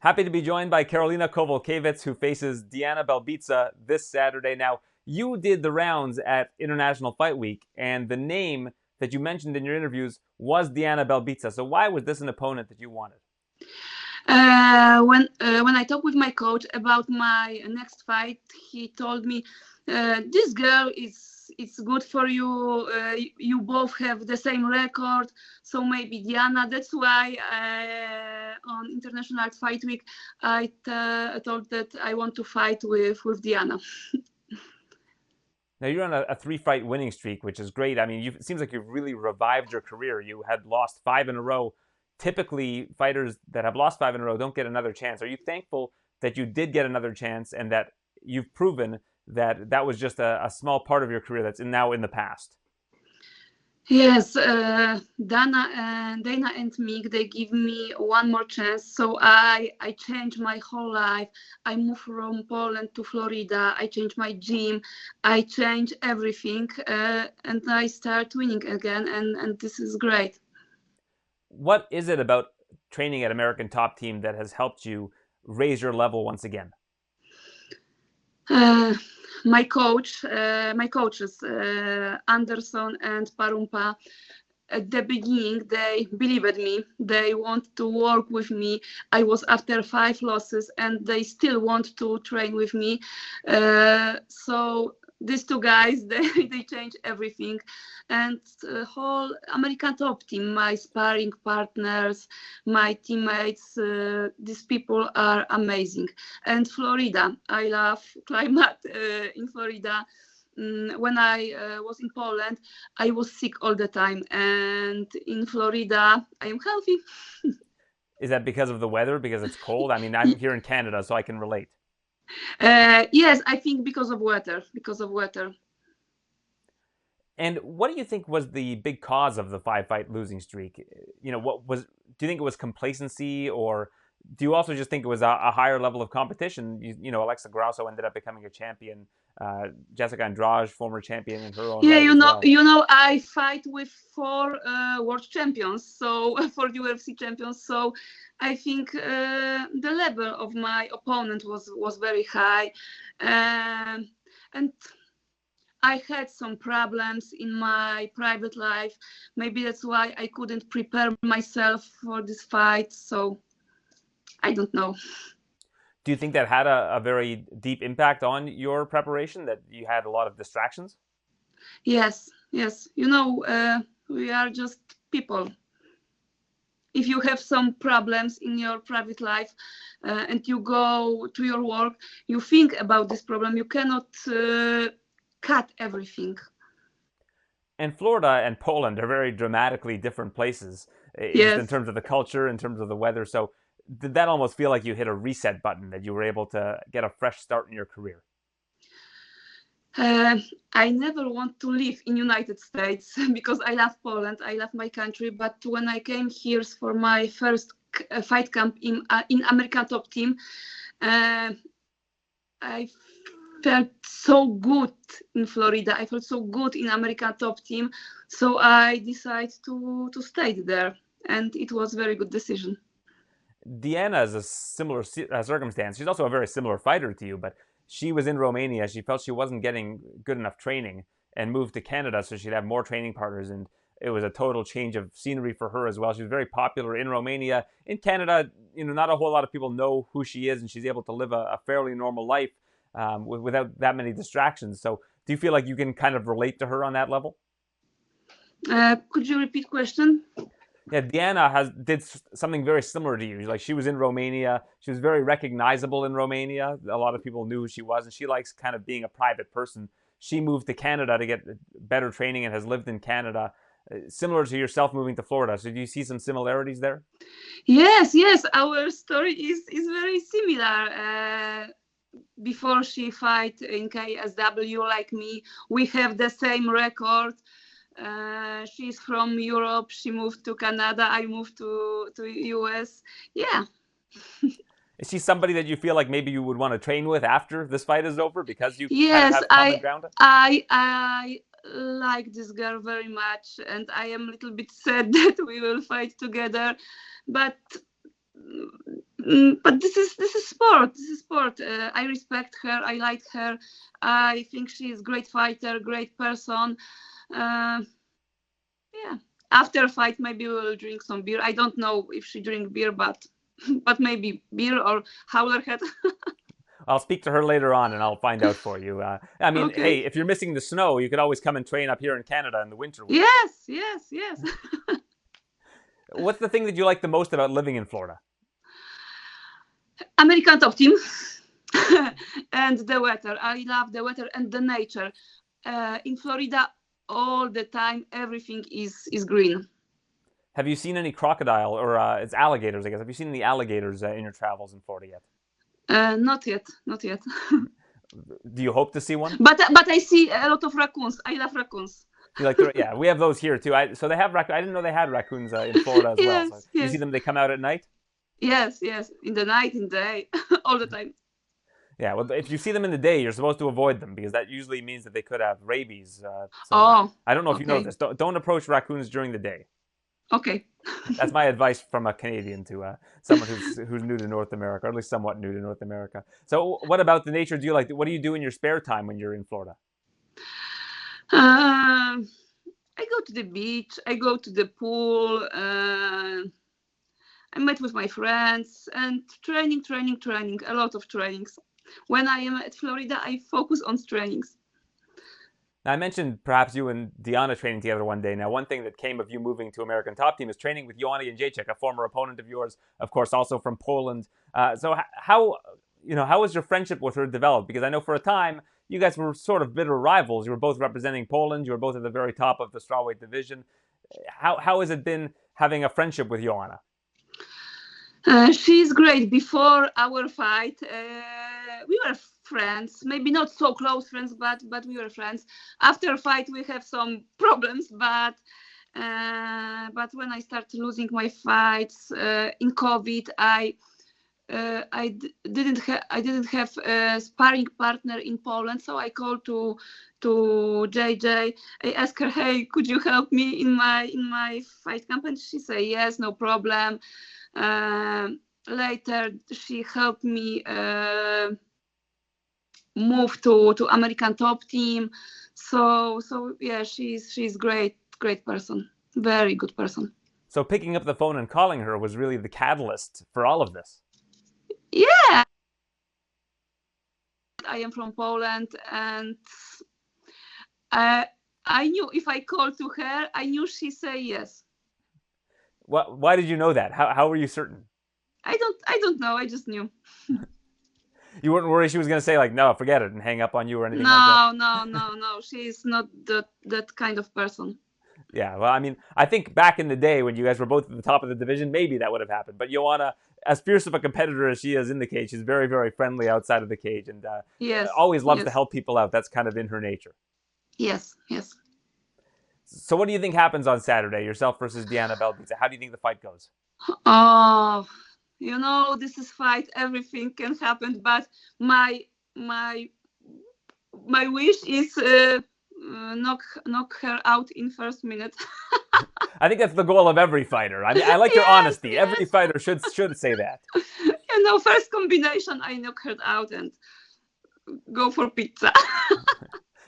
Happy to be joined by Karolina Kowalkiewicz, who faces Diana Belbita this Saturday. Now, you did the rounds at International Fight Week, and the name that you mentioned in your interviews was Diana Belbita. So why was this an opponent that you wanted? When I talked with my coach about my next fight, he told me, "This girl is good for you. You both have the same record, so maybe Diana." That's why on International Fight Week, I told that I want to fight with Diana. Now, you're on a three-fight winning streak, which is great. I mean, it seems like you've really revived your career. You had lost 5 in a row. Typically, fighters that have lost 5 in a row don't get another chance. Are you thankful that you did get another chance and that you've proven that that was just a small part of your career that's now in the past? Yes, Dana and Mick, they give me one more chance. So I changed my whole life. I moved from Poland to Florida. I changed my gym. I changed everything, and I start winning again. And this is great. What is it about training at American Top Team that has helped you raise your level once again? My coaches, Anderson and Parumpa, at the beginning, they believed in me. They want to work with me. I was after 5 losses, and they still want to train with me. So these two guys, they change everything. And the whole American Top Team, my sparring partners, my teammates, these people are amazing. And Florida, I love climate in Florida. When I was in Poland, I was sick all the time, and in Florida, I am healthy. Is that because of the weather? Because it's cold? I mean, I'm here in Canada, so I can relate. Yes, I think because of weather. Because of weather. And what do you think was the big cause of the 5-fight losing streak? You know, what was? Do you think it was complacency, or do you also just think it was a higher level of competition? Alexa Grasso ended up becoming a champion. Jessica Andrade, former champion in her own Yeah, right as well. I fight with 4 world champions, so 4 UFC champions. So I think the level of my opponent was very high, and I had some problems in my private life. Maybe that's why I couldn't prepare myself for this fight. So I don't know. Do you think that had a very deep impact on your preparation? That you had a lot of distractions? Yes, yes. We are just people. If you have some problems in your private life and you go to your work, you think about this problem. You cannot cut everything. And Florida and Poland are very dramatically different places, just in Yes. terms of the culture, in terms of the weather. So did that almost feel like you hit a reset button, that you were able to get a fresh start in your career? I never want to live in United States because I love Poland. I love my country. But when I came here for my first fight camp in American Top Team, I felt so good in Florida. I felt so good in American Top Team. So I decided to stay there. And it was a very good decision. Diana is a similar circumstance. She's also a very similar fighter to you, but she was in Romania. She felt she wasn't getting good enough training and moved to Canada so she'd have more training partners. And it was a total change of scenery for her as well. She was very popular in Romania. In Canada, not a whole lot of people know who she is, and she's able to live a fairly normal life without that many distractions. So do you feel like you can kind of relate to her on that level? Could you repeat question? Yeah, Diana did something very similar to you. Like, she was in Romania. She was very recognizable in Romania. A lot of people knew who she was, and she likes kind of being a private person. She moved to Canada to get better training and has lived in Canada, similar to yourself moving to Florida. So do you see some similarities there? Yes, yes. Our story is very similar. Before she fight in KSW like me, we have the same record. She's from Europe. She moved to Canada. I moved to US. Yeah. Is she somebody that you feel like maybe you would want to train with after this fight is over because you kind of Yes, have common ground? I like this girl very much, and I am a little bit sad that we will fight together. But but this is sport. This is sport. I respect her. I like her. I think she is great fighter, great person. Yeah. After a fight, maybe we will drink some beer. I don't know if she drink beer, but maybe beer or Howlerhead. I'll speak to her later on, and I'll find out for you. I mean, Okay. hey, if you're missing the snow, you could always come and train up here in Canada in the winter. Yes. What's the thing that you like the most about living in Florida? American top team and the weather. I love the weather and the nature. In Florida, all the time, everything is green. Have you seen any crocodile, or it's alligators, I guess? Have you seen any alligators in your travels in Florida yet? Not yet. Do you hope to see one? But I see a lot of raccoons. I love raccoons. You like yeah, we have those here too. So they have I didn't know they had raccoons in Florida as well. So you see them, they come out at night? Yes. In the night, in the day, all the time. Yeah, well, if you see them in the day, you're supposed to avoid them because that usually means that they could have rabies. I don't know if you know this. Don't approach raccoons during the day. Okay. That's my advice from a Canadian to someone who's new to North America, or at least somewhat new to North America. So what about the nature do you like? What do you do in your spare time when you're in Florida? I go to the beach. I go to the pool. I met with my friends and training. A lot of trainings. When I am at Florida, I focus on trainings. Now, I mentioned perhaps you and Diana training together one day. Now, one thing that came of you moving to American Top Team is training with Joanna Jedrzejczyk, a former opponent of yours, of course, also from Poland. So how has your friendship with her developed? Because I know for a time you guys were sort of bitter rivals. You were both representing Poland. You were both at the very top of the strawweight division. How has it been having a friendship with Joanna? She's great. Before our fight, we were friends. Maybe not so close friends, but we were friends. After fight, we have some problems. But when I started losing my fights in COVID, I didn't have a sparring partner in Poland, so I called to JJ. I asked her, "Hey, could you help me in my fight camp?" And she said, "Yes, no problem." Later, she helped me move to American Top Team. So yeah, she's great person, very good person. So picking up the phone and calling her was really the catalyst for all of this. Yeah, I am from Poland, and I knew if I called to her, I knew she'd say yes. Why did you know that? How were you certain? I don't know. I just knew. You weren't worried she was going to say like, no, forget it, and hang up on you or anything like that? No. She's not that kind of person. Yeah, well, I mean, I think back in the day when you guys were both at the top of the division, maybe that would have happened. But Joanna, as fierce of a competitor as she is in the cage, she's very, very friendly outside of the cage, and always loves to help people out. That's kind of in her nature. Yes. So what do you think happens on Saturday, yourself versus Diana Belbita? How do you think the fight goes? Oh, this is fight. Everything can happen, but my wish is knock her out in first minute. I think that's the goal of every fighter. I mean, I like your honesty. Yes. Every fighter should say that. First combination, I knock her out and go for pizza.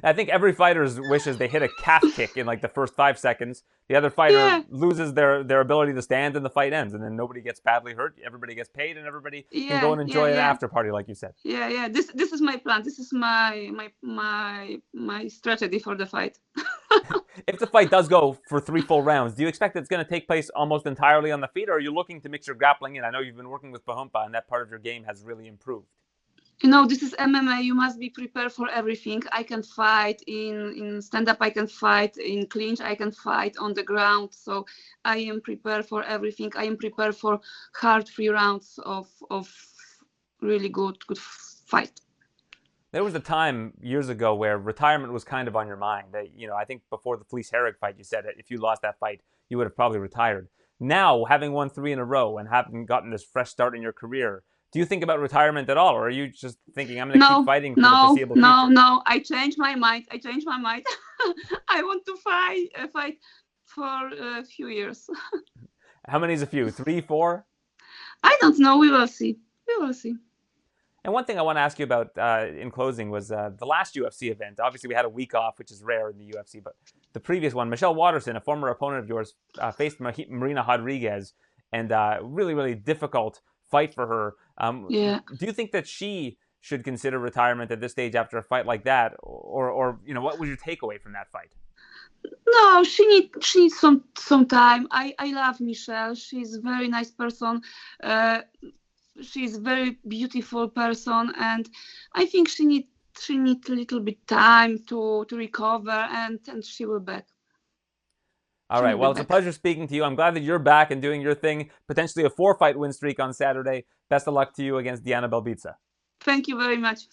I think every fighter's wish is they hit a calf kick in like the first 5 seconds. The other fighter loses their ability to stand and the fight ends, and then nobody gets badly hurt. Everybody gets paid, and everybody can go and enjoy an after party, like you said. Yeah. This is my plan. This is my strategy for the fight. If the fight does go for 3 full rounds, do you expect it's going to take place almost entirely on the feet, or are you looking to mix your grappling in? I know you've been working with Pahumpa, and that part of your game has really improved. This is MMA. You must be prepared for everything. I can fight in stand-up. I can fight in clinch. I can fight on the ground. So I am prepared for everything. I am prepared for hard 3 rounds of really good fight. There was a time years ago where retirement was kind of on your mind. I think before the Felice Herrig fight, you said that if you lost that fight, you would have probably retired. Now, having won 3 in a row and having gotten this fresh start in your career, do you think about retirement at all, or are you just thinking, I'm going to keep fighting for the foreseeable future? No. I changed my mind. I want to fight for a few years. How many is a few? 3, 4? I don't know. We will see. We will see. And one thing I want to ask you about in closing was the last UFC event. Obviously, we had a week off, which is rare in the UFC, but the previous one, Michelle Waterson, a former opponent of yours, faced Marina Rodriguez, and really, really difficult fight for her. Yeah. Do you think that she should consider retirement at this stage after a fight like that, or what was your takeaway from that fight? No, she needs some time. I love Michelle. She's a very nice person. She's a very beautiful person, and I think she need a little bit time to recover, and she will back. All right. Well, it's a pleasure speaking to you. I'm glad that you're back and doing your thing. Potentially a 4-fight win streak on Saturday. Best of luck to you against Diana Belbita. Thank you very much.